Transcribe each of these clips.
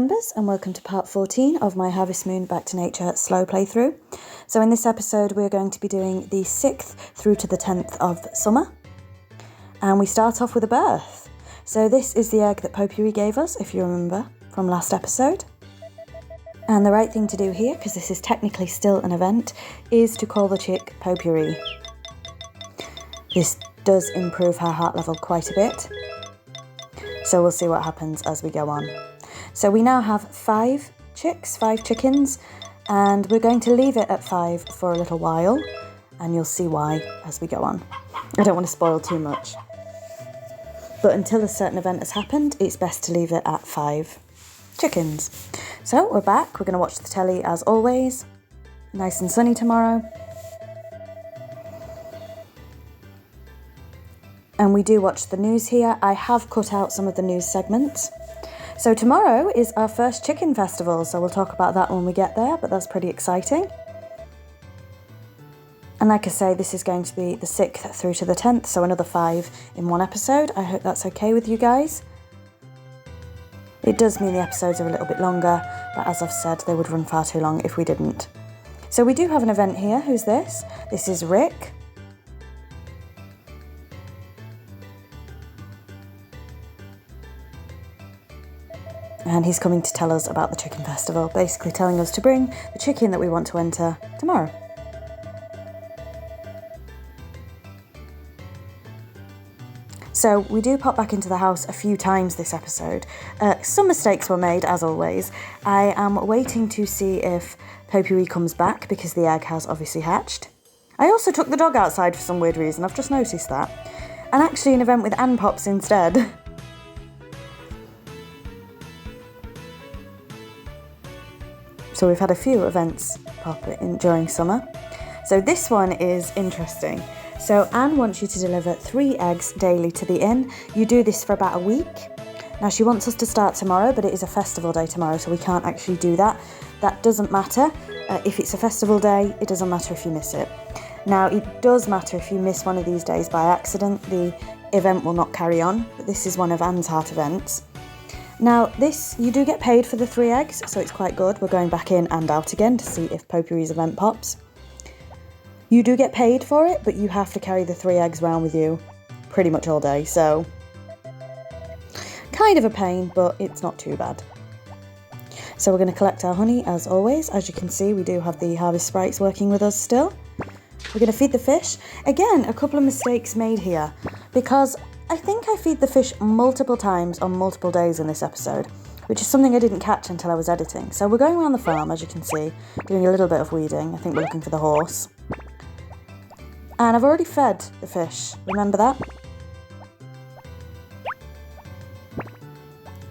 EMbers, and welcome to part 14 of my Harvest Moon Back to Nature slow playthrough. So in this episode we're going to be doing the 6th through to the 10th of summer, and we start off with a birth. So this is the egg that Potpourri gave us, if you remember from last episode. And the right thing to do here, because this is technically still an event, is to call the chick Potpourri. This does improve her heart level quite a bit, so we'll see what happens as we go on. So we now have 5 chickens, and we're going to leave it at 5 for a little while, and you'll see why as we go on. I don't want to spoil too much, but until a certain event has happened, it's best to leave it at 5 chickens. So we're back, we're going to watch the telly as always. Nice and sunny tomorrow. And we do watch the news here. I have cut out some of the news segments. So tomorrow is our first chicken festival, so we'll talk about that when we get there, but that's pretty exciting. And like I say, this is going to be the 6th through to the 10th, so another 5 in one episode. I hope that's okay with you guys. It does mean the episodes are a little bit longer, but as I've said, they would run far too long if we didn't. So we do have an event here. Who's this? This is Rick. And he's coming to tell us about the chicken festival, basically telling us to bring the chicken that we want to enter tomorrow. So we do pop back into the house a few times this episode. Some mistakes were made, as always. I am waiting to see if Potpourri comes back, because the egg has obviously hatched. I also took the dog outside for some weird reason, I've just noticed that. And actually an event with Ann pops instead. So we've had a few events pop in during summer. So this one is interesting. So Anne wants you to deliver 3 eggs daily to the inn. You do this for about a week. Now she wants us to start tomorrow, but it is a festival day tomorrow, so we can't actually do that. That doesn't matter. If it's a festival day, it doesn't matter if you miss it. Now it does matter if you miss one of these days by accident. The event will not carry on, but this is one of Anne's heart events. Now this, you do get paid for the 3 eggs, so it's quite good. We're going back in and out again to see if Potpourri's event pops. You do get paid for it, but you have to carry the 3 eggs around with you pretty much all day, so kind of a pain, but it's not too bad. So we're going to collect our honey as always. As you can see, we do have the harvest sprites working with us still. We're going to feed the fish. Again, a couple of mistakes made here, because I think I feed the fish multiple times on multiple days in this episode, which is something I didn't catch until I was editing. So we're going around the farm, as you can see, doing a little bit of weeding. I think we're looking for the horse. And I've already fed the fish, remember that?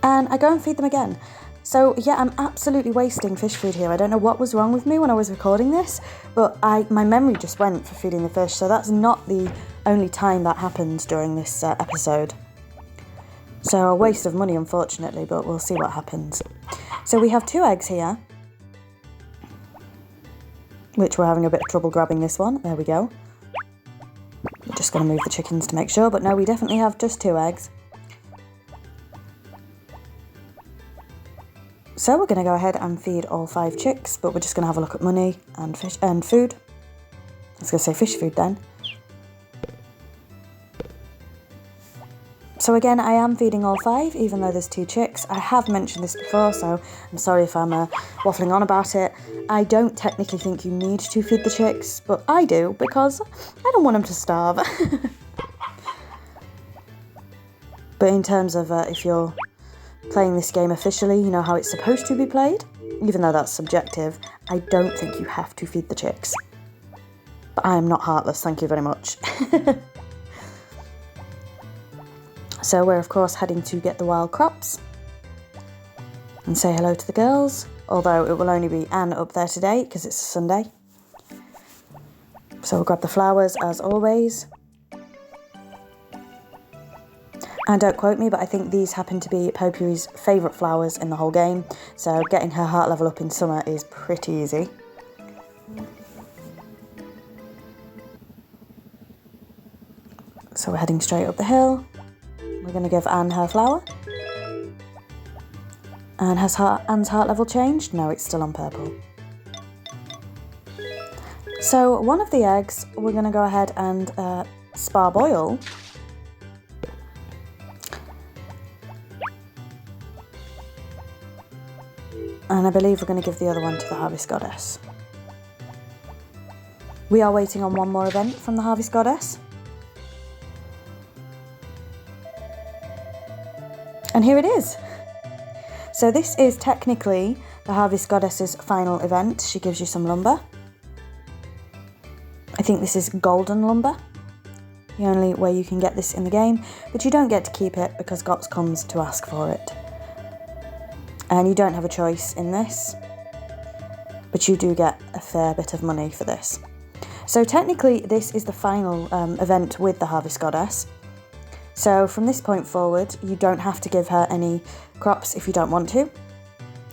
And I go and feed them again. So yeah, I'm absolutely wasting fish food here. I don't know what was wrong with me when I was recording this, but my memory just went for feeding the fish, so that's not the only time that happened during this episode. So a waste of money, unfortunately, but we'll see what happens. So we have 2 eggs here, which we're having a bit of trouble grabbing this one. There we go. We're just going to move the chickens to make sure, but no, we definitely have just 2 eggs. So we're going to go ahead and feed all 5 chicks, but we're just going to have a look at money and fish and food. I was going to say fish food then. So again, I am feeding all 5, even though there's 2 chicks. I have mentioned this before, so I'm sorry if I'm waffling on about it. I don't technically think you need to feed the chicks, but I do, because I don't want them to starve. But in terms of if you're playing this game officially, you know how it's supposed to be played, even though that's subjective, I don't think you have to feed the chicks. But I am not heartless, thank you very much. So we're of course heading to get the wild crops and say hello to the girls, although it will only be Anne up there today because it's a Sunday. So we'll grab the flowers as always. And don't quote me, but I think these happen to be Potpourri's favourite flowers in the whole game, so getting her heart level up in summer is pretty easy. So we're heading straight up the hill. We're going to give Anne her flower. And has Anne's heart level changed? No, it's still on purple. So one of the eggs we're going to go ahead and sparboil. And I believe we're going to give the other one to the Harvest Goddess. We are waiting on one more event from the Harvest Goddess. And here it is. So this is technically the Harvest Goddess's final event. She gives you some lumber. I think this is golden lumber, the only way you can get this in the game, but you don't get to keep it because Gots comes to ask for it. And you don't have a choice in this, but you do get a fair bit of money for this. So technically this is the final event with the Harvest Goddess. So from this point forward, you don't have to give her any crops if you don't want to.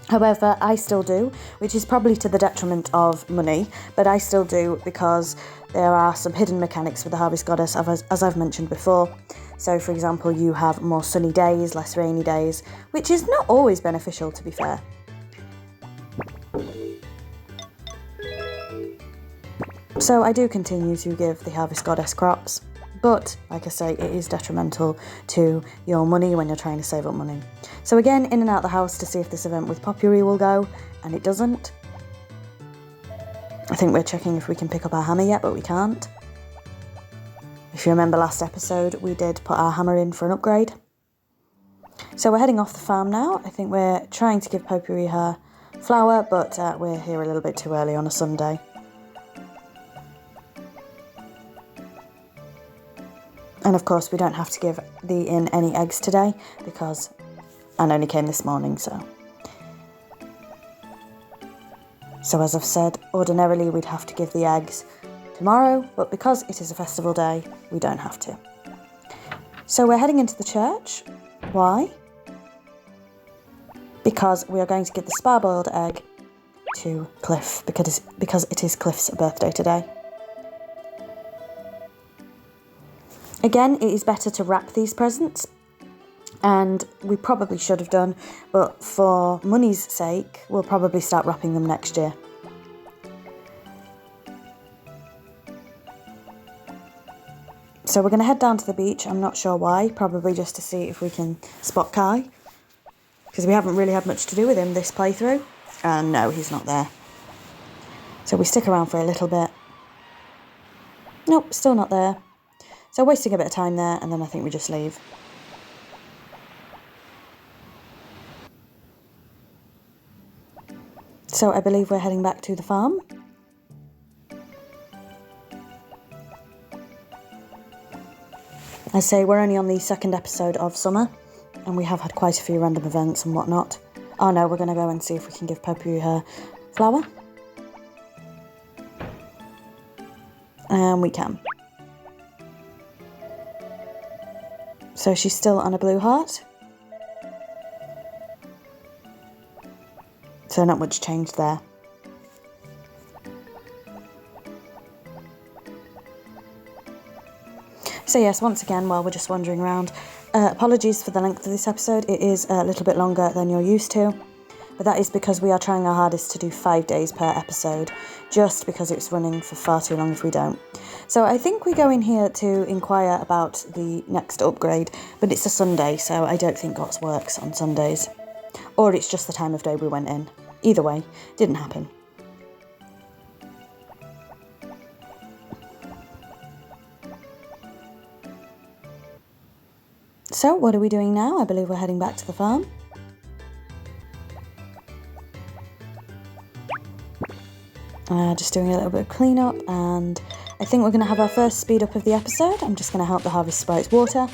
However, I still do, which is probably to the detriment of money, but I still do because there are some hidden mechanics with the Harvest Goddess, as I've mentioned before. So, for example, you have more sunny days, less rainy days, which is not always beneficial, to be fair. So I do continue to give the Harvest Goddess crops, but, like I say, it is detrimental to your money when you're trying to save up money. So again, in and out the house to see if this event with Potpourri will go, and it doesn't. I think we're checking if we can pick up our hammer yet, but we can't. If you remember last episode, we did put our hammer in for an upgrade. So we're heading off the farm now. I think we're trying to give Potpourri her flour, but we're here a little bit too early on a Sunday. And of course, we don't have to give the inn any eggs today because Anne only came this morning, so. So as I've said, ordinarily we'd have to give the eggs tomorrow, but because it is a festival day, we don't have to. So we're heading into the church. Why? Because we are going to give the sparboiled egg to Cliff, because it is Cliff's birthday today. Again, it is better to wrap these presents, and we probably should have done, but for money's sake, we'll probably start wrapping them next year. So we're going to head down to the beach. I'm not sure why, probably just to see if we can spot Kai, because we haven't really had much to do with him this playthrough, and no, he's not there. So we stick around for a little bit. Nope, still not there. So wasting a bit of time there, and then I think we just leave. So I believe we're heading back to the farm. I say we're only on the second episode of summer, and we have had quite a few random events and whatnot. Oh no, we're going to go and see if we can give Potpourri her flour. And we can. So she's still on a blue heart. So not much change there. So yes, once again, while we're just wandering around, apologies for the length of this episode. It is a little bit longer than you're used to, but that is because we are trying our hardest to do 5 days per episode, just because it's running for far too long if we don't. So I think we go in here to inquire about the next upgrade, but it's a Sunday, so I don't think GOTS works on Sundays. Or it's just the time of day we went in. Either way, didn't happen. So what are we doing now? I believe we're heading back to the farm. Just doing a little bit of cleanup, and I think we're going to have our first speed up of the episode. I'm just going to help the harvest sprites water.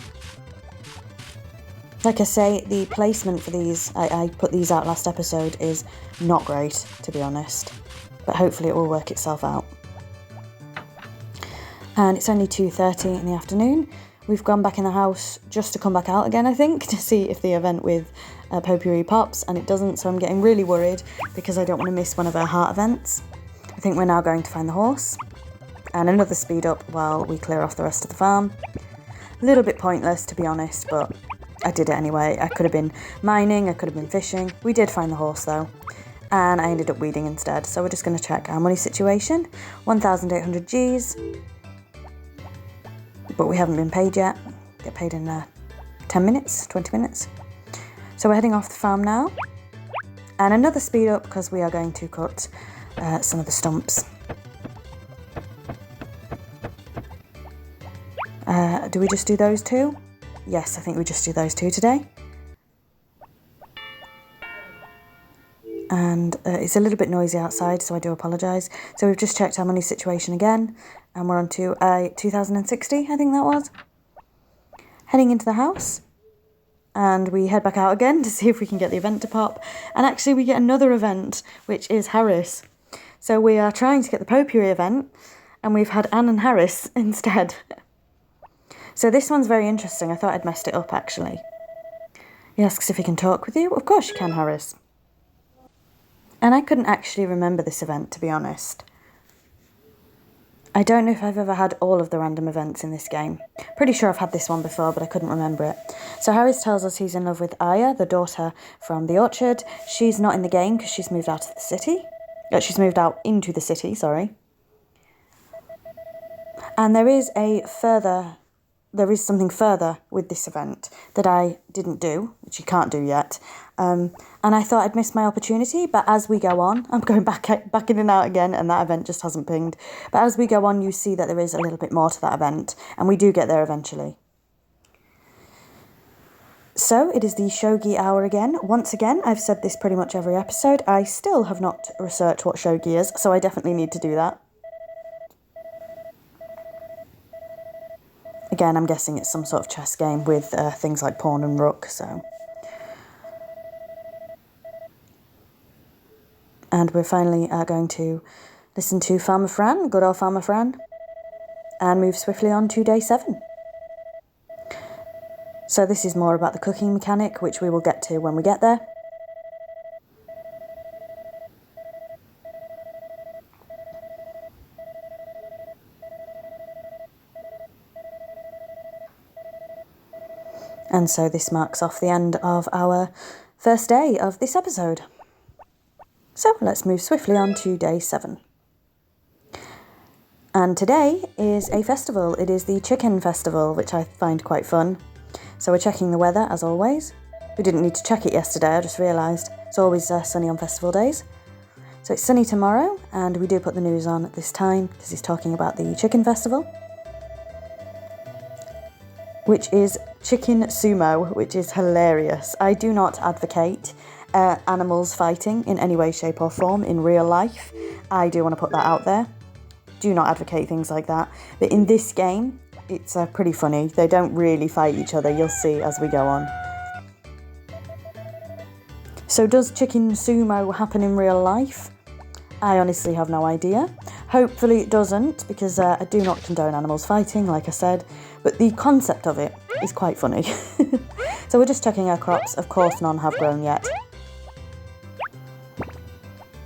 Like I say, the placement for these, I put these out last episode, is not great, to be honest. But hopefully it will work itself out. And it's only 2:30 in the afternoon. We've gone back in the house just to come back out again, I think, to see if the event with Potpourri pops, and it doesn't, so I'm getting really worried because I don't want to miss one of our heart events. I think we're now going to find the horse, and another speed up while we clear off the rest of the farm. A little bit pointless, to be honest, but I did it anyway. I could have been mining, I could have been fishing. We did find the horse though, and I ended up weeding instead. So we're just going to check our money situation. 1,800 Gs, but we haven't been paid yet. Get paid in 10 minutes, 20 minutes. So we're heading off the farm now. And another speed up because we are going to cut some of the stumps. Do we just do those two? Yes, I think we just do those two today. And it's a little bit noisy outside, so I do apologise. So we've just checked our money situation again, and we're on to 2,060, I think that was. Heading into the house, and we head back out again to see if we can get the event to pop. And actually we get another event, which is Harris. So we are trying to get the Popery event, and we've had Anne and Harris instead. So this one's very interesting. I thought I'd messed it up, actually. He asks if he can talk with you. Of course you can, Harris. And I couldn't actually remember this event, to be honest. I don't know if I've ever had all of the random events in this game. Pretty sure I've had this one before, but I couldn't remember it. So Harris tells us he's in love with Aya, the daughter from the orchard. She's not in the game because she's moved out of the city. She's moved out into the city, sorry. And there is something further with this event that I didn't do, which you can't do yet. And I thought I'd missed my opportunity, but as we go on, I'm going back in and out again, and that event just hasn't pinged. But as we go on, you see that there is a little bit more to that event, and we do get there eventually. So it is the shogi hour again. Once again, I've said this pretty much every episode. I still have not researched what shogi is, so I definitely need to do that. Again, I'm guessing it's some sort of chess game with things like pawn and rook, so. And we're finally going to listen to Farmer Fran, good old Farmer Fran, and move swiftly on to day 7. So this is more about the cooking mechanic, which we will get to when we get there. And so this marks off the end of our first day of this episode. So let's move swiftly on to day 7. And today is a festival. It is the Chicken Festival, which I find quite fun. So we're checking the weather, as always. We didn't need to check it yesterday, I just realised. It's always sunny on festival days. So it's sunny tomorrow, and we do put the news on at this time, because he's talking about the Chicken Festival, which is chicken sumo, which is hilarious. I do not advocate animals fighting in any way, shape or form in real life. I do want to put that out there. Do not advocate things like that. But in this game, it's pretty funny. They don't really fight each other. You'll see as we go on. So does chicken sumo happen in real life? I honestly have no idea. Hopefully it doesn't, because I do not condone animals fighting, like I said. But the concept of it is quite funny. So we're just checking our crops. Of course none have grown yet.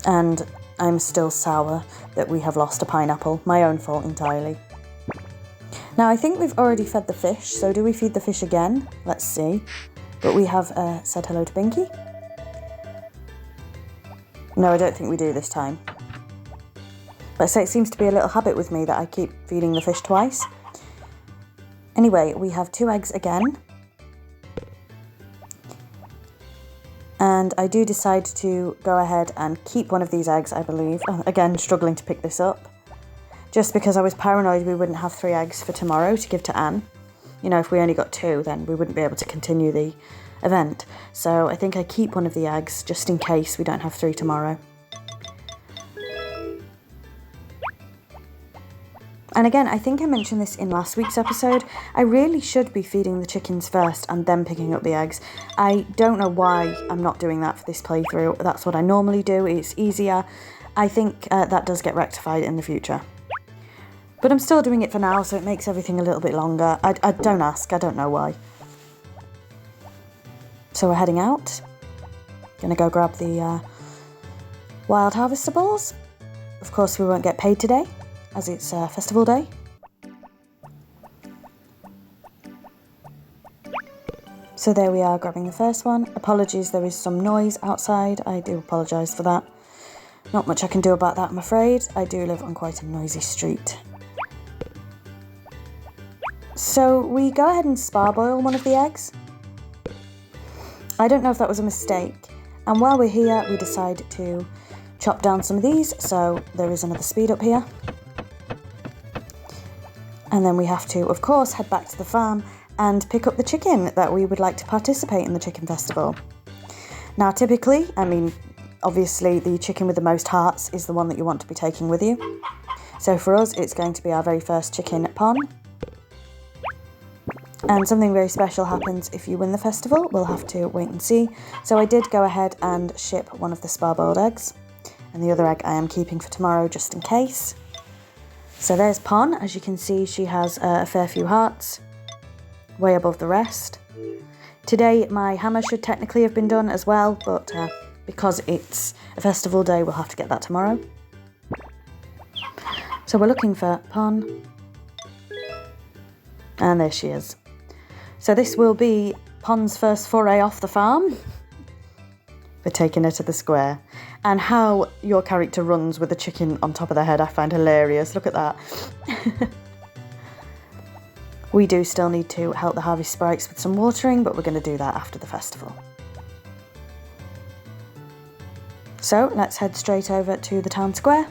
And I'm still sour that we have lost a pineapple. My own fault entirely. Now I think we've already fed the fish, so do we feed the fish again? Let's see. But we have said hello to Binky. No, I don't think we do this time. But I say it seems to be a little habit with me that I keep feeding the fish twice. Anyway, we have 2 eggs again. And I do decide to go ahead and keep one of these eggs, I believe. Again, struggling to pick this up. Just because I was paranoid we wouldn't have 3 eggs for tomorrow to give to Anne. You know, if we only got 2, then we wouldn't be able to continue the event. So I think I keep one of the eggs, just in case we don't have 3 tomorrow. And again, I think I mentioned this in last week's episode, I really should be feeding the chickens first and then picking up the eggs. I don't know why I'm not doing that for this playthrough. That's what I normally do, it's easier. I think that does get rectified in the future. But I'm still doing it for now, so it makes everything a little bit longer. I don't ask, I don't know why. So we're heading out. Gonna go grab the wild harvestables. Of course we won't get paid today, as it's festival day. So So there we are, grabbing the first one. Apologies, there is some noise outside. I do apologise for that. Not much I can do about that, I'm afraid. I do live on quite a noisy street. So we go ahead and sparboil one of the eggs. I don't know if that was a mistake. And while we're here, we decide to chop down some of these. So there is another speed up here. And then we have to, of course, head back to the farm and pick up the chicken that we would like to participate in the chicken festival. Now, typically, obviously the chicken with the most hearts is the one that you want to be taking with you. So for us, it's going to be our very first chicken pon. And something very special happens if you win the festival. We'll have to wait and see. So I did go ahead and ship one of the sparboiled eggs. And the other egg I am keeping for tomorrow just in case. So there's Pon. As you can see, she has a fair few hearts. Way above the rest. Today my hammer should technically have been done as well. But because it's a festival day, we'll have to get that tomorrow. So we're looking for Pon. And there she is. So this will be Pon's first foray off the farm. We're taking her to the square. And how your character runs with the chicken on top of their head, I find hilarious. Look at that. We do still need to help the harvest sprites with some watering, but we're going to do that after the festival. So let's head straight over to the town square.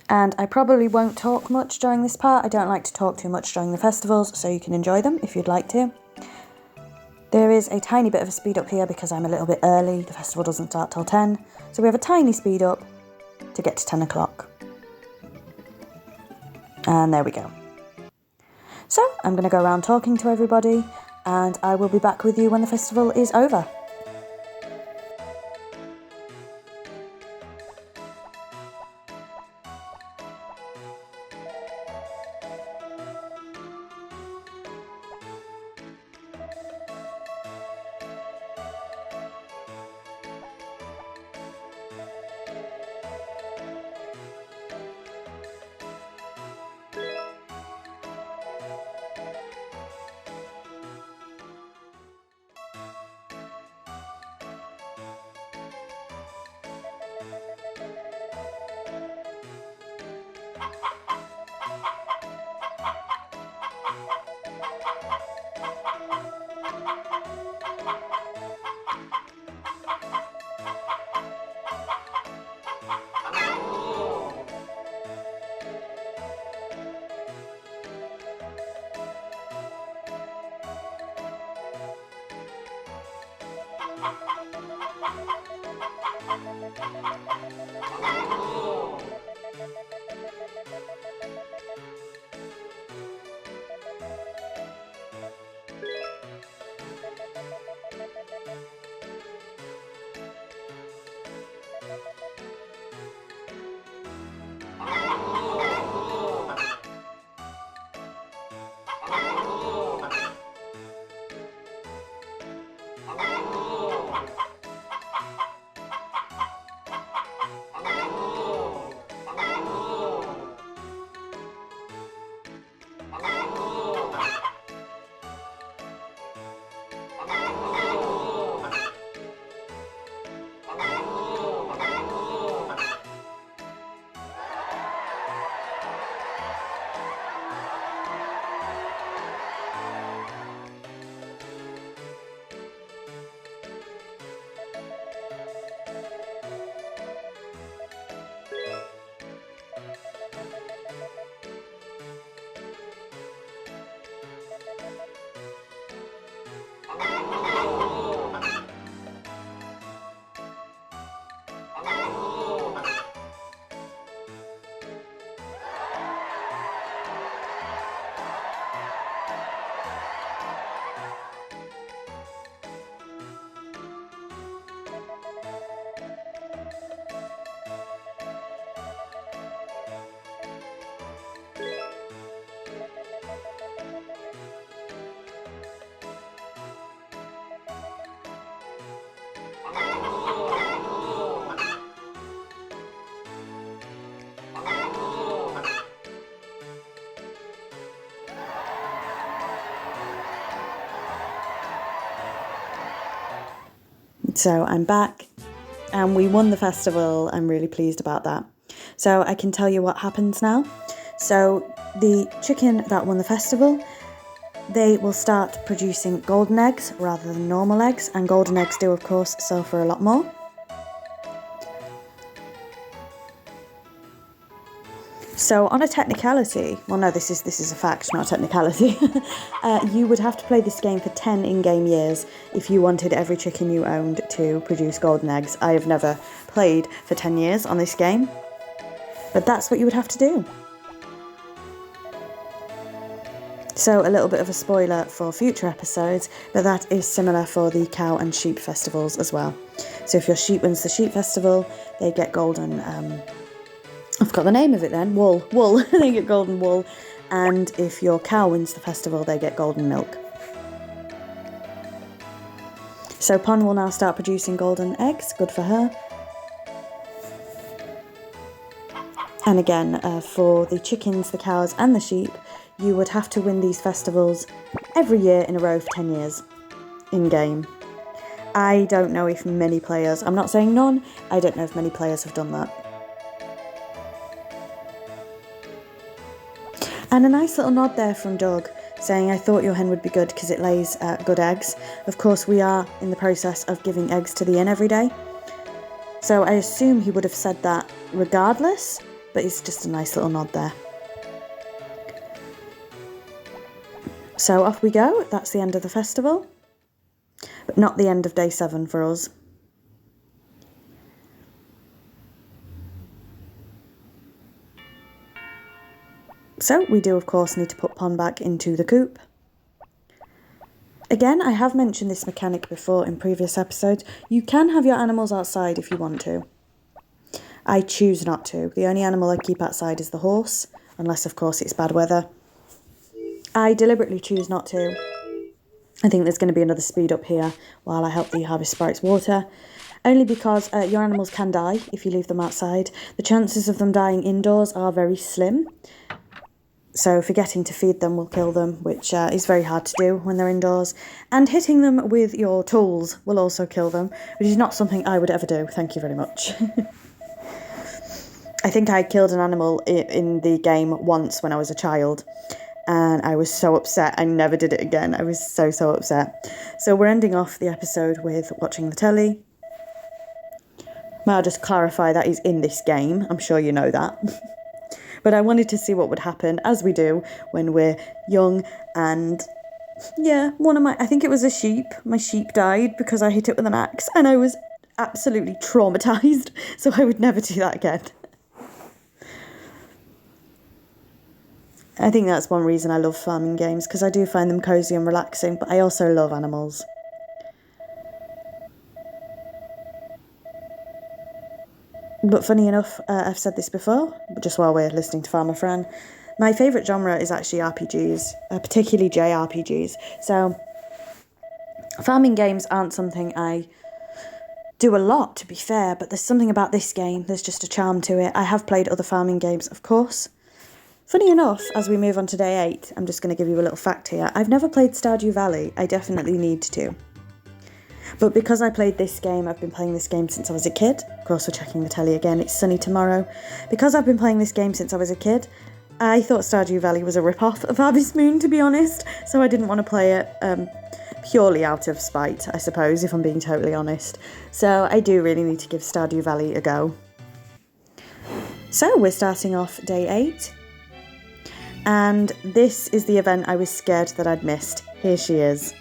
And I probably won't talk much during this part. I don't like to talk too much during the festivals, so you can enjoy them if you'd like to. There is a tiny bit of a speed up here because I'm a little bit early. The festival doesn't start till 10. So we have a tiny speed up to get to 10 o'clock. And there we go. So I'm going to go around talking to everybody, and I will be back with you when the festival is over. So I'm back and we won the festival. I'm really pleased about that. So I can tell you what happens now. So the chicken that won the festival, they will start producing golden eggs rather than normal eggs, and golden eggs do of course sell for a lot more. So on a technicality, well no, this is a fact, not a technicality, you would have to play this game for 10 in-game years if you wanted every chicken you owned to produce golden eggs. I have never played for 10 years on this game, but that's what you would have to do. So a little bit of a spoiler for future episodes, but that is similar for the cow and sheep festivals as well. So if your sheep wins the sheep festival, they get golden, I forgot the name of it then, wool, they get golden wool, and if your cow wins the festival, they get golden milk. So Pon will now start producing golden eggs, good for her. And again, for the chickens, the cows and the sheep, you would have to win these festivals every year in a row for 10 years, in-game. I don't know if many players, I'm not saying none, I don't know if many players have done that. And a nice little nod there from Doug, saying, I thought your hen would be good because it lays good eggs. Of course, we are in the process of giving eggs to the inn every day. So I assume he would have said that regardless, but it's just a nice little nod there. So off we go, that's the end of the festival, but not the end of day 7 for us. So we do of course need to put Pon back into the coop. Again, I have mentioned this mechanic before in previous episodes. You can have your animals outside if you want to. I choose not to. The only animal I keep outside is the horse, unless of course it's bad weather. I deliberately choose not to. I think there's going to be another speed up here while I help the harvest sprites water. Only because your animals can die if you leave them outside. The chances of them dying indoors are very slim. So forgetting to feed them will kill them, which is very hard to do when they're indoors. And hitting them with your tools will also kill them, which is not something I would ever do. Thank you very much. I think I killed an animal in the game once when I was a child. And I was so upset. I never did it again. I was so upset. So we're ending off the episode with watching the telly. May I just clarify that is in this game. I'm sure you know that. But I wanted to see what would happen, as we do when we're young. And yeah, I think it was a sheep. My sheep died because I hit it with an axe. And I was absolutely traumatised. So I would never do that again. I think that's one reason I love farming games, because I do find them cosy and relaxing, but I also love animals. But funny enough, I've said this before, but just while we're listening to Farmer Fran, my favourite genre is actually RPGs, particularly JRPGs. So farming games aren't something I do a lot, to be fair, but there's something about this game, there's just a charm to it. I have played other farming games, of course. Funny enough, as we move on to day 8, I'm just going to give you a little fact here. I've never played Stardew Valley. I definitely need to. But because I played this game, I've been playing this game since I was a kid. Of course, we're checking the telly again. It's sunny tomorrow. Because I've been playing this game since I was a kid, I thought Stardew Valley was a rip-off of Harvest Moon, to be honest. So I didn't want to play it purely out of spite, I suppose, if I'm being totally honest. So I do really need to give Stardew Valley a go. So we're starting off day 8. And this is the event I was scared that I'd missed. Here she is.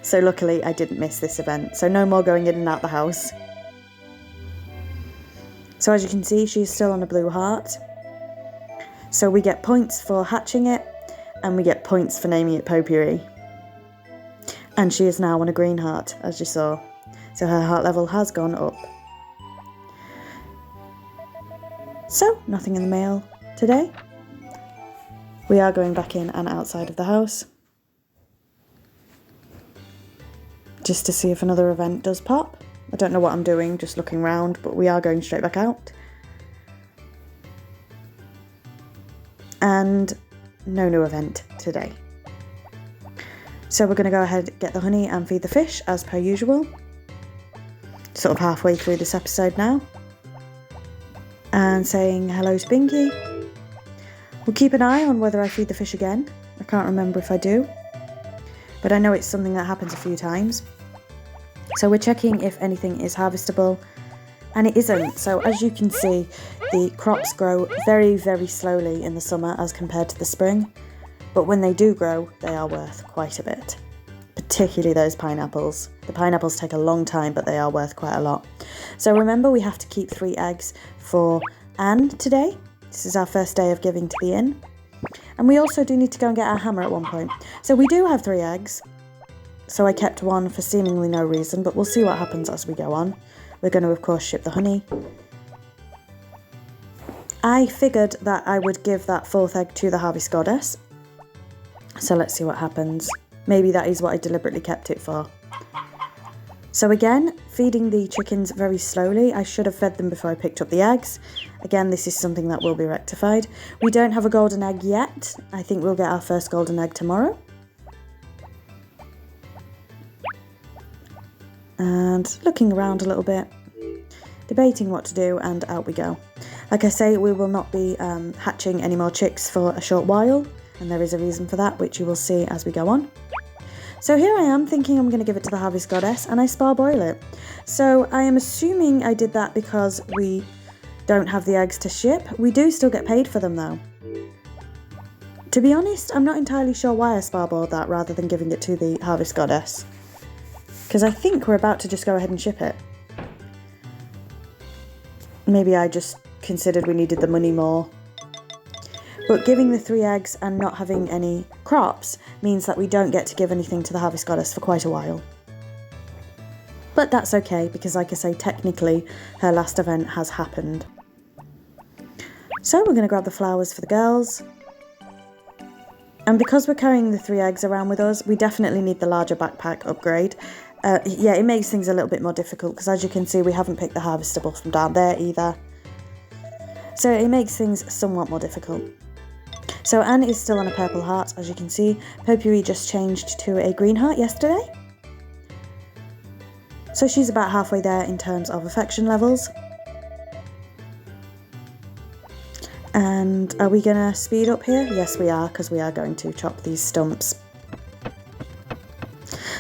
So luckily I didn't miss this event. So no more going in and out the house. So as you can see, she's still on a blue heart. So we get points for hatching it, and we get points for naming it Potpourri. And she is now on a green heart, as you saw. So her heart level has gone up. So, nothing in the mail today. We are going back in and outside of the house, just to see if another event does pop. I don't know what I'm doing, just looking round, but we are going straight back out. And no new event today. So we're going to go ahead, get the honey and feed the fish as per usual. sort of halfway through this episode now. And saying hello to Binky. We'll keep an eye on whether I feed the fish again. I can't remember if I do, but I know it's something that happens a few times. So we're checking if anything is harvestable, and it isn't. So as you can see, the crops grow very, very slowly in the summer as compared to the spring, but when they do grow, they are worth quite a bit, particularly those pineapples. The pineapples take a long time, but they are worth quite a lot. So remember, we have to keep 3 eggs for Anne today. This is our first day of giving to the inn. And we also do need to go and get our hammer at one point. So we do have 3 eggs. So I kept 1 for seemingly no reason, but we'll see what happens as we go on. We're going to, of course, ship the honey. I figured that I would give that 4th egg to the harvest goddess. So let's see what happens. Maybe that is what I deliberately kept it for. So again, feeding the chickens very slowly. I should have fed them before I picked up the eggs. Again, this is something that will be rectified. We don't have a golden egg yet. I think we'll get our first golden egg tomorrow. And looking around a little bit, debating what to do, and out we go. Like I say, we will not be hatching any more chicks for a short while, and there is a reason for that, which you will see as we go on. So here I am thinking I'm going to give it to the harvest goddess, and I spar-boil it. So I am assuming I did that because we don't have the eggs to ship. We do still get paid for them though. To be honest, I'm not entirely sure why I spar-boiled that rather than giving it to the harvest goddess, because I think we're about to just go ahead and ship it. Maybe I just considered we needed the money more. But giving the 3 eggs and not having any crops means that we don't get to give anything to the harvest goddess for quite a while. But that's okay, because like I say, technically her last event has happened. So we're going to grab the flowers for the girls. And because we're carrying the 3 eggs around with us, we definitely need the larger backpack upgrade. Yeah, it makes things a little bit more difficult, because as you can see, we haven't picked the harvestable from down there either. So it makes things somewhat more difficult. So Anne is still on a purple heart, as you can see. Poppy just changed to a green heart yesterday. So she's about halfway there in terms of affection levels. And are we going to speed up here? Yes, we are, because we are going to chop these stumps.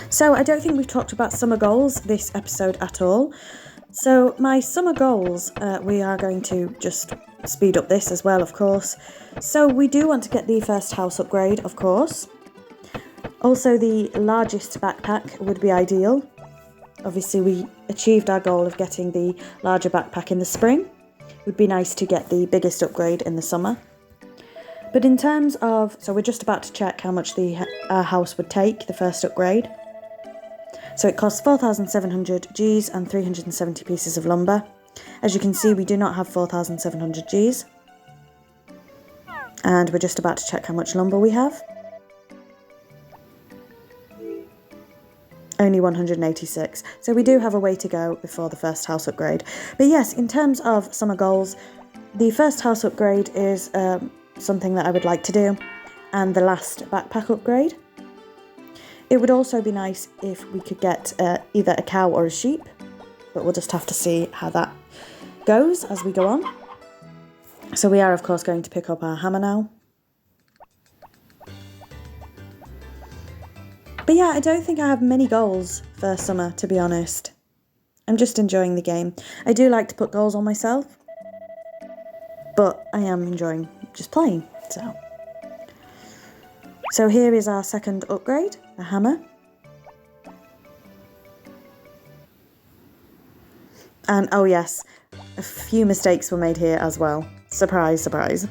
So I don't think we've talked about summer goals this episode at all. So my summer goals, we are going to just speed up this as well, of course. So we do want to get the first house upgrade, of course. Also, the largest backpack would be ideal. Obviously, we achieved our goal of getting the larger backpack in the spring. It would be nice to get the biggest upgrade in the summer. But in terms of, so we're just about to check how much our house would take, the first upgrade. So it costs 4,700 Gs and 370 pieces of lumber. As you can see, we do not have 4,700 Gs. And we're just about to check how much lumber we have. Only 186. So we do have a way to go before the first house upgrade. But yes, in terms of summer goals, the first house upgrade is something that I would like to do, and the last backpack upgrade. It would also be nice if we could get either a cow or a sheep, but we'll just have to see how that goes as we go on. So we are, of course, going to pick up our hammer now. But yeah, I don't think I have many goals for summer, to be honest. I'm just enjoying the game. I do like to put goals on myself, but I am enjoying just playing, So here is our second upgrade, the hammer. And oh yes, a few mistakes were made here as well. Surprise, surprise.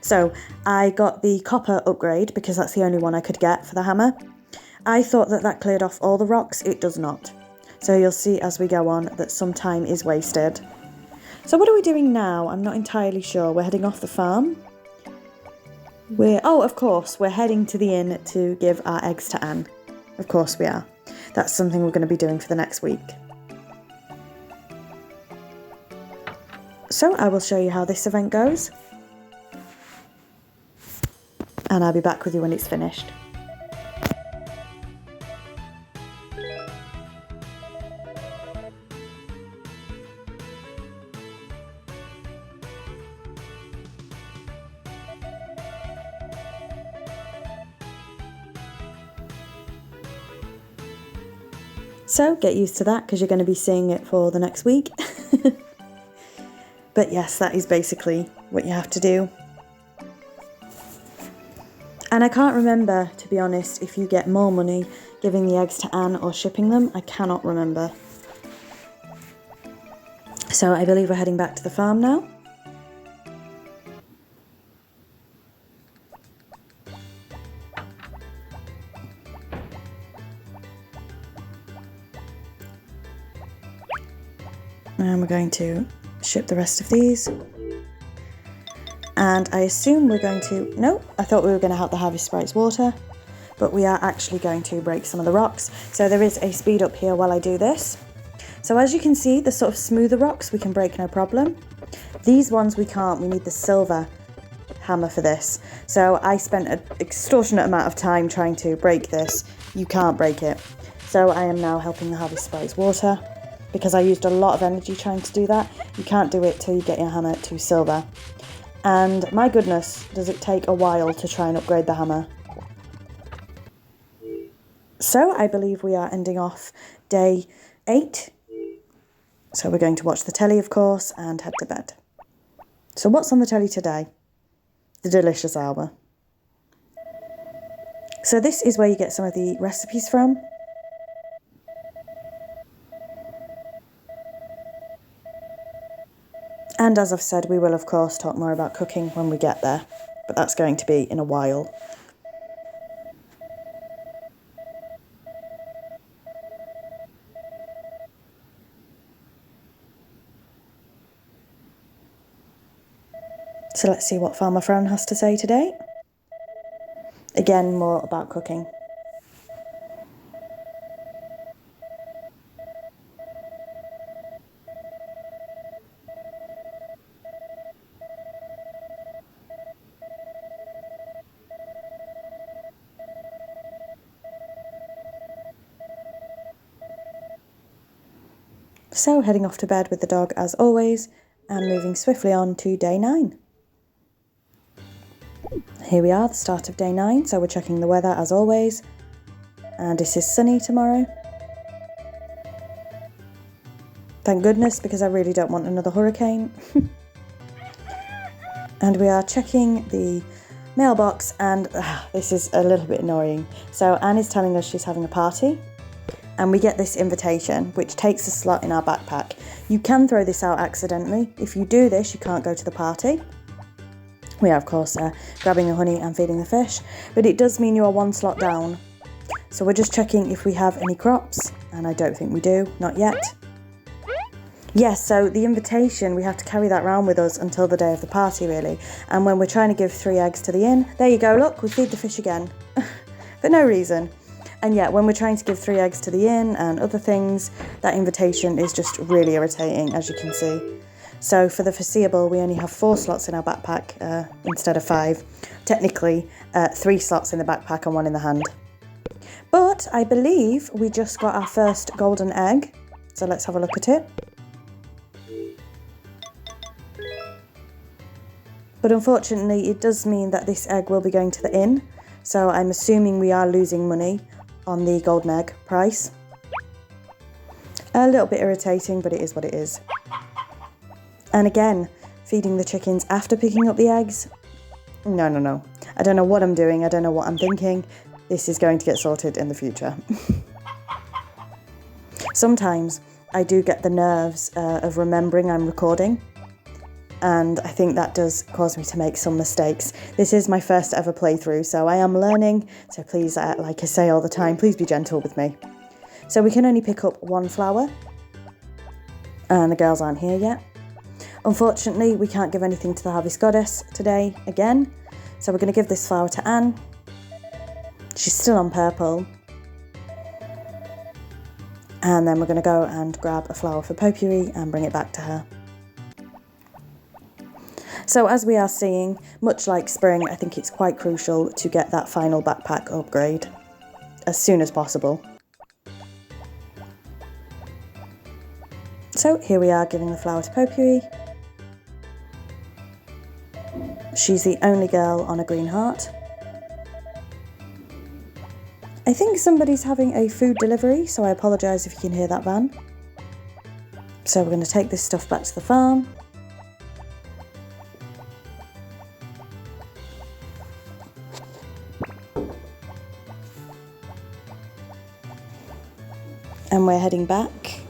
So I got the copper upgrade because that's the only one I could get for the hammer. I thought that that cleared off all the rocks. It does not. So you'll see as we go on that some time is wasted. So what are we doing now? I'm not entirely sure. We're heading off the farm. Oh, of course, we're heading to the inn to give our eggs to Anne. Of course we are. That's something we're going to be doing for the next week. So I will show you how this event goes. And I'll be back with you when it's finished. So get used to that because you're going to be seeing it for the next week. But yes, that is basically what you have to do. And I can't remember, to be honest, if you get more money giving the eggs to Anne or shipping them. I cannot remember. So I believe we're heading back to the farm now. And we're going to ship the rest of these. And I assume we're going to... No, I thought we were going to have the Harvest Sprites water, but we are actually going to break some of the rocks. So there is a speed up here while I do this. So as you can see, the sort of smoother rocks we can break no problem. These ones we can't. We need the silver hammer for this. So I spent an extortionate amount of time trying to break this. You can't break it. So I am now helping the Harvest Sprites water, because I used a lot of energy trying to do that. You can't do it till you get your hammer to silver. And my goodness, does it take a while to try and upgrade the hammer. So I believe we are ending off day 8. So we're going to watch the telly, of course, and head to bed. So what's on the telly today? The delicious hour. So this is where you get some of the recipes from. And as I've said, we will of course talk more about cooking when we get there, but that's going to be in a while. So let's see what Farmer Fran has to say today. Again, more about cooking. So heading off to bed with the dog as always, and moving swiftly on to day 9. Here we are, the start of day 9, so we're checking the weather as always, and this is sunny tomorrow. Thank goodness, because I really don't want another hurricane. And we are checking the mailbox, and this is a little bit annoying. So Anne is telling us she's having a party, and we get this invitation, which takes a slot in our backpack. You can throw this out accidentally. If you do this, you can't go to the party. We are, of course, grabbing the honey and feeding the fish, but it does mean you are 1 slot down. So we're just checking if we have any crops, and I don't think we do, not yet. Yes, so the invitation, we have to carry that around with us until the day of the party, really. And when we're trying to give 3 eggs to the inn, there you go, look, we feed the fish again. For no reason. And yet, when we're trying to give 3 eggs to the inn and other things, that invitation is just really irritating, as you can see. So for the foreseeable, we only have 4 slots in our backpack instead of 5. Technically, 3 slots in the backpack and 1 in the hand. But I believe we just got our first golden egg. So let's have a look at it. But unfortunately, it does mean that this egg will be going to the inn. So I'm assuming we are losing money on the golden egg price. A little bit irritating, but it is what it is. And again, feeding the chickens after picking up the eggs. No. I don't know what I'm doing. I don't know what I'm thinking. This is going to get sorted in the future. Sometimes I do get the nerves of remembering I'm recording. And I think that does cause me to make some mistakes. This is my first ever playthrough, so I am learning. So please, like I say all the time, please be gentle with me. So we can only pick up 1 flower. And the girls aren't here yet. Unfortunately, we can't give anything to the Harvest Goddess today, again. So we're going to give this flower to Anne. She's still on purple. And then we're going to go and grab a flower for Potpourri and bring it back to her. So as we are seeing, much like spring, I think it's quite crucial to get that final backpack upgrade as soon as possible. So here we are giving the flower to Potpourri. She's the only girl on a green heart. I think somebody's having a food delivery, so I apologise if you can hear that van. So we're going to take this stuff back to the farm. And we're heading back.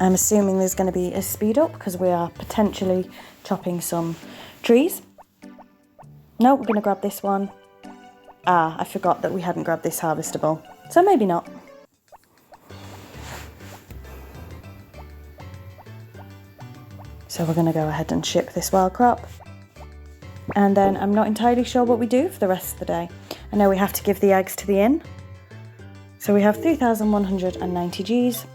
I'm assuming there's going to be a speed up because we are potentially chopping some trees. No, we're going to grab this one. Ah, I forgot that we hadn't grabbed this harvestable, so maybe not. So we're going to go ahead and ship this wild crop. And then I'm not entirely sure what we do for the rest of the day. I know we have to give the eggs to the inn. So we have 3,190 Gs.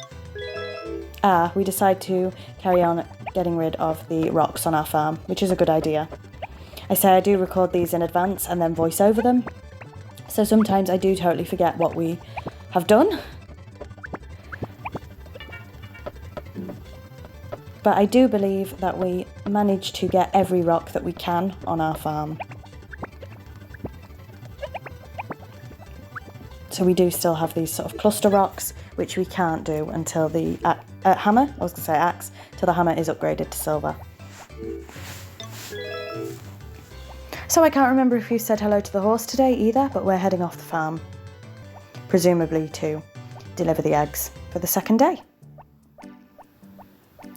Ah, we decide to carry on getting rid of the rocks on our farm, which is a good idea. I say I do record these in advance and then voice over them. So sometimes I do totally forget what we have done. But I do believe that we managed to get every rock that we can on our farm. So we do still have these sort of cluster rocks, which we can't do until the hammer, I was going to say axe, till the hammer is upgraded to silver. So I can't remember if you said hello to the horse today either, but we're heading off the farm, presumably to deliver the eggs for the second day.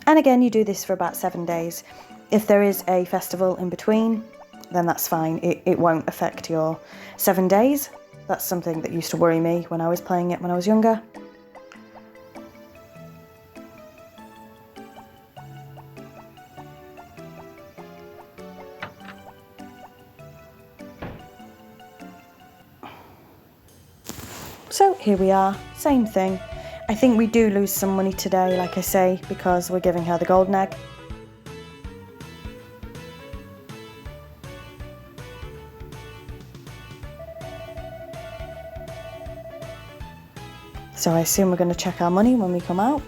And again, you do this for about 7 days. If there is a festival in between, then that's fine. It won't affect your 7 days. That's something that used to worry me when I was playing it when I was younger. So here we are, same thing. I think we do lose some money today, like I say, because we're giving her the golden egg. So I assume we're going to check our money when we come out.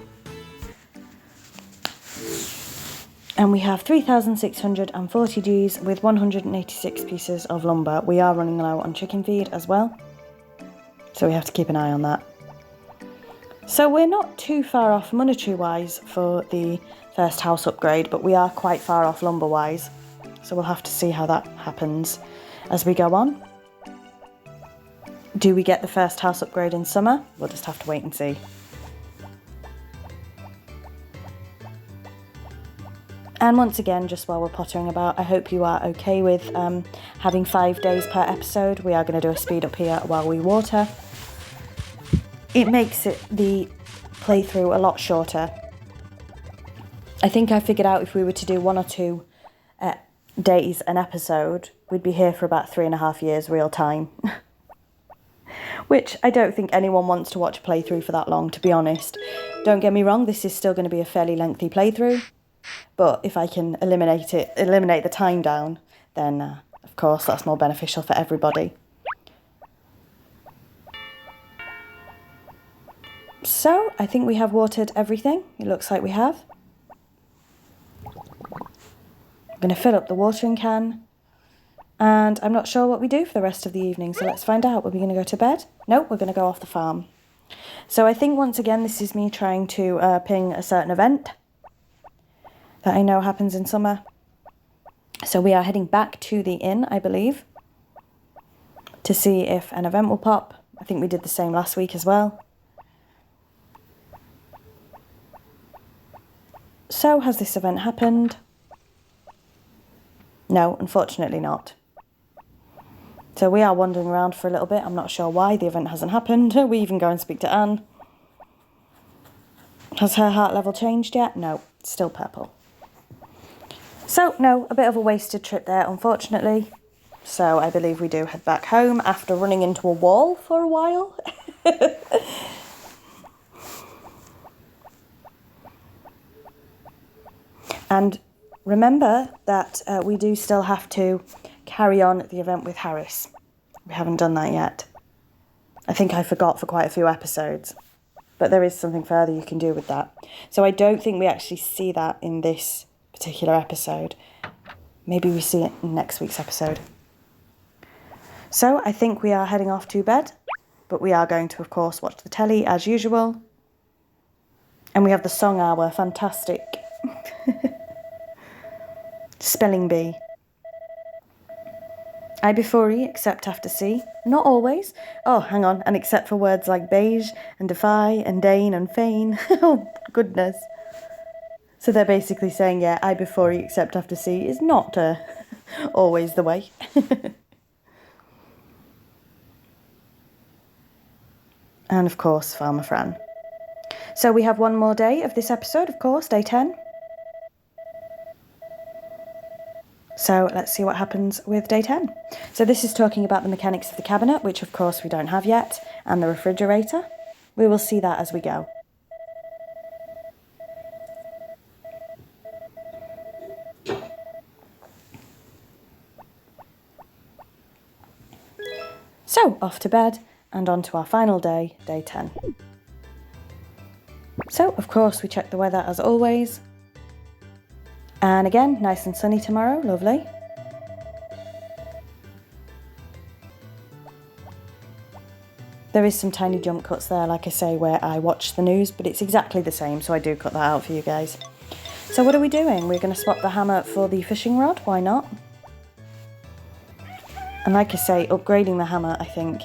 And we have 3,640 Gs with 186 pieces of lumber. We are running low on chicken feed as well, so we have to keep an eye on that. So we're not too far off monetary-wise for the first house upgrade, but we are quite far off lumber-wise. So we'll have to see how that happens as we go on. Do we get the first house upgrade in summer? We'll just have to wait and see. And once again, just while we're pottering about, I hope you are okay with having 5 days per episode. We are going to do a speed up here while we water. It makes the playthrough a lot shorter. I think I figured out if we were to do 1 or 2 days an episode, we'd be here for about 3.5 years real time. Which I don't think anyone wants to watch a playthrough for that long, to be honest. Don't get me wrong, this is still going to be a fairly lengthy playthrough. But if I can eliminate the time down, then of course that's more beneficial for everybody. So I think we have watered everything. It looks like we have. I'm going to fill up the watering can. And I'm not sure what we do for the rest of the evening, so let's find out. Are we going to go to bed? No, we're going to go off the farm. So I think once again this is me trying to ping a certain event that I know happens in summer. So we are heading back to the inn, I believe, to see if an event will pop. I think we did the same last week as well. So has this event happened? No, unfortunately not. So we are wandering around for a little bit. I'm not sure why the event hasn't happened. We even go and speak to Anne. Has her heart level changed yet? No, still purple. So, no, a bit of a wasted trip there, unfortunately. So I believe we do head back home after running into a wall for a while. And remember that we do still have to carry on the event with Harris. We haven't done that yet. I think I forgot for quite a few episodes. But there is something further you can do with that. So I don't think we actually see that in this particular episode. Maybe we see it in next week's episode. So I think we are heading off to bed, but we are going to, of course, watch the telly as usual. And we have the song hour, fantastic. Spelling bee. I before E, except after C. Not always. Oh, hang on. And except for words like beige and defy and deign and feign. Oh, goodness. So they're basically saying, yeah, I before E, except after C is not always the way. And of course, Farmer Fran. So we have one more day of this episode, of course, day 10. So let's see what happens with day 10. So this is talking about the mechanics of the cabinet, which of course we don't have yet, and the refrigerator. We will see that as we go. So off to bed and on to our final day, day 10. So of course we check the weather as always. And again, nice and sunny tomorrow, lovely. There is some tiny jump cuts there, like I say, where I watch the news, but it's exactly the same, so I do cut that out for you guys. So what are we doing? We're going to swap the hammer for the fishing rod, why not? And like I say, upgrading the hammer, I think,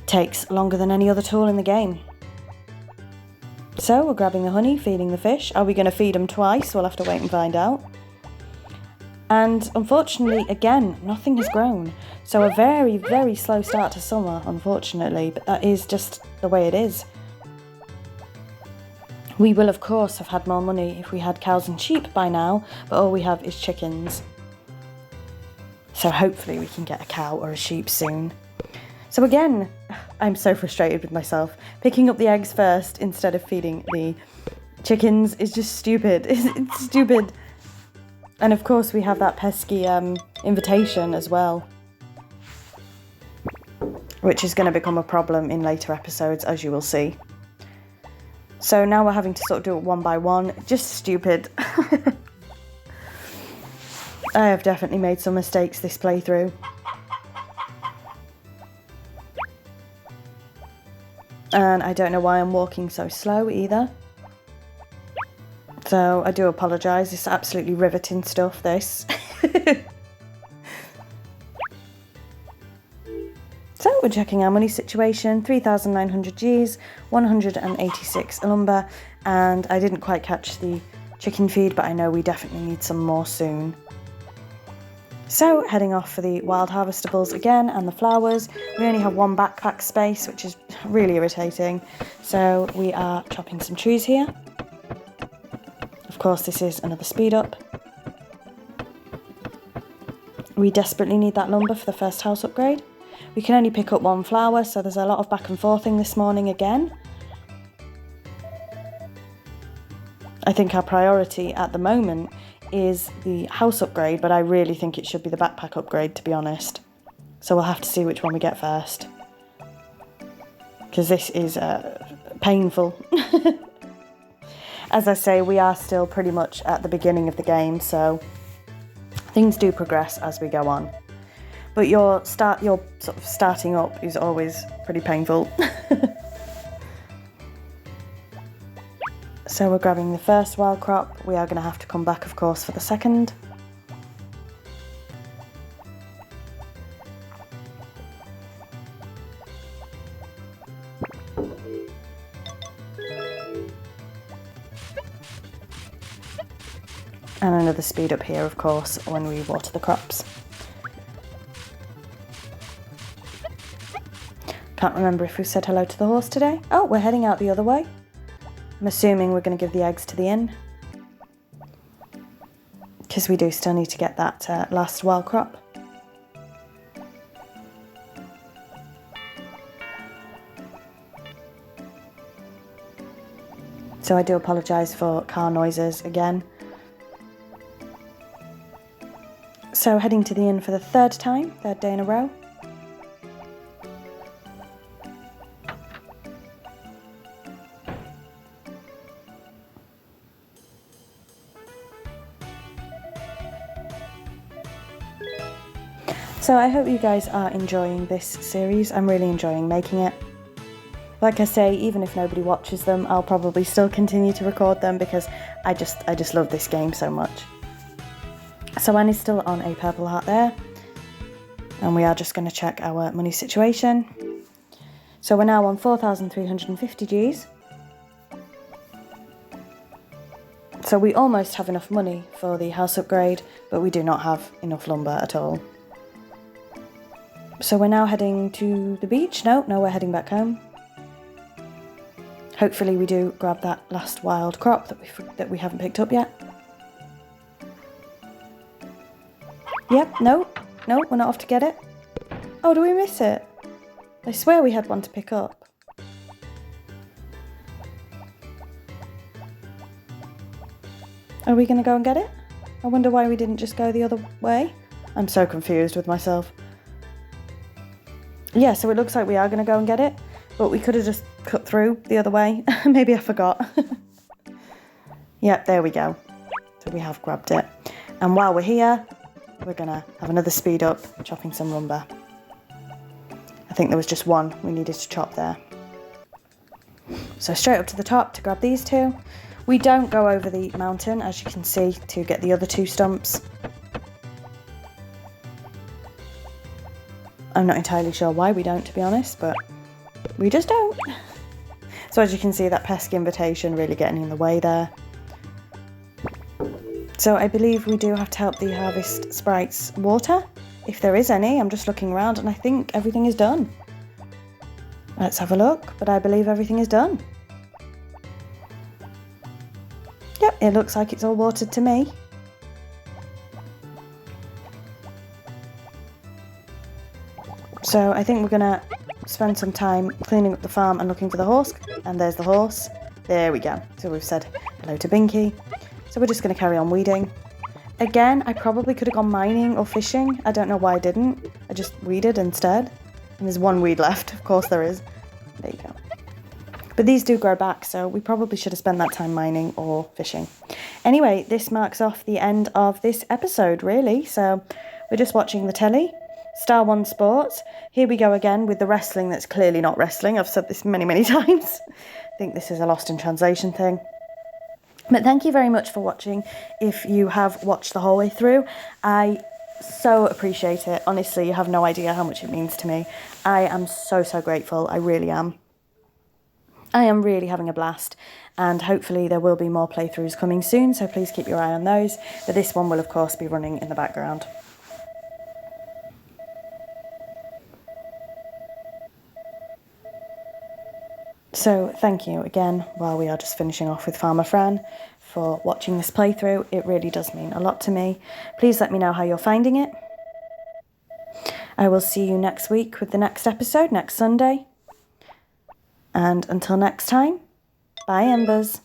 takes longer than any other tool in the game. So we're grabbing the honey, feeding the fish. Are we going to feed them twice? We'll have to wait and find out. And unfortunately, again, nothing has grown. So a very, very slow start to summer, unfortunately, but that is just the way it is. We will, of course, have had more money if we had cows and sheep by now, but all we have is chickens. So hopefully we can get a cow or a sheep soon. So again, I'm so frustrated with myself. Picking up the eggs first instead of feeding the chickens is just stupid. It's stupid. And of course we have that pesky invitation as well, which is going to become a problem in later episodes, as you will see. So now we're having to sort of do it one by one. Just stupid. I have definitely made some mistakes this playthrough. And I don't know why I'm walking so slow either. So I do apologise, it's absolutely riveting stuff, this. So we're checking our money situation, 3,900 Gs, 186 lumber, and I didn't quite catch the chicken feed, but I know we definitely need some more soon. So heading off for the wild harvestables again and the flowers. We only have one backpack space, which is really irritating. So we are chopping some trees here. Of course, this is another speed up. We desperately need that lumber for the first house upgrade. We can only pick up one flower, so there's a lot of back and forthing this morning again. I think our priority at the moment is the house upgrade, but I really think it should be the backpack upgrade, to be honest. So we'll have to see which one we get first. Because this is painful. As I say, we are still pretty much at the beginning of the game, so things do progress as we go on. But your sort of starting up is always pretty painful. So we're grabbing the first wild crop. We are going to have to come back, of course, for the second. And another speed up here, of course, when we water the crops. Can't remember if we said hello to the horse today. Oh, we're heading out the other way. I'm assuming we're going to give the eggs to the inn, because we do still need to get that last wild crop. So I do apologise for car noises again. So heading to the inn for the third day in a row. So I hope you guys are enjoying this series. I'm really enjoying making it. Like I say, even if nobody watches them, I'll probably still continue to record them because I just love this game so much. So Annie's still on a purple heart there. And we are just going to check our money situation. So we're now on 4,350 Gs. So we almost have enough money for the house upgrade, but we do not have enough lumber at all. So we're now heading to the beach. No, we're heading back home. Hopefully we do grab that last wild crop that we haven't picked up yet. Yep, no, we're not off to get it. Oh, do we miss it? I swear we had one to pick up. Are we going to go and get it? I wonder why we didn't just go the other way. I'm so confused with myself. Yeah, so it looks like we are going to go and get it, but we could have just cut through the other way. Maybe I forgot. Yep, there we go. So we have grabbed it. And while we're here, we're going to have another speed up chopping some lumber. I think there was just one we needed to chop there. So straight up to the top to grab these two. We don't go over the mountain, as you can see, to get the other two stumps. I'm not entirely sure why we don't, to be honest, but we just don't. So as you can see, that pesky invitation really getting in the way there. So I believe we do have to help the harvest sprites water, if there is any. I'm just looking around and I think everything is done. Let's have a look, but I believe everything is done. Yep, it looks like it's all watered to me. So I think we're gonna spend some time cleaning up the farm and looking for the horse. And there's the horse. There we go. So we've said hello to Binky. So we're just gonna carry on weeding. Again, I probably could have gone mining or fishing. I don't know why I didn't. I just weeded instead. And there's one weed left, of course there is. There you go. But these do grow back, so we probably should have spent that time mining or fishing. Anyway, this marks off the end of this episode, really. So we're just watching the telly. Star One Sports. Here we go again with the wrestling that's clearly not wrestling. I've said this many, many times. I think this is a lost in translation thing. But thank you very much for watching. If you have watched the whole way through, I so appreciate it. Honestly, you have no idea how much it means to me. I am so, so grateful. I really am. I am really having a blast, and hopefully there will be more playthroughs coming soon, so please keep your eye on those. But this one will, of course, be running in the background. So thank you again, while we are just finishing off with Farmer Fran, for watching this playthrough. It really does mean a lot to me. Please let me know how you're finding it. I will see you next week with the next episode, next Sunday. And until next time, bye Embers.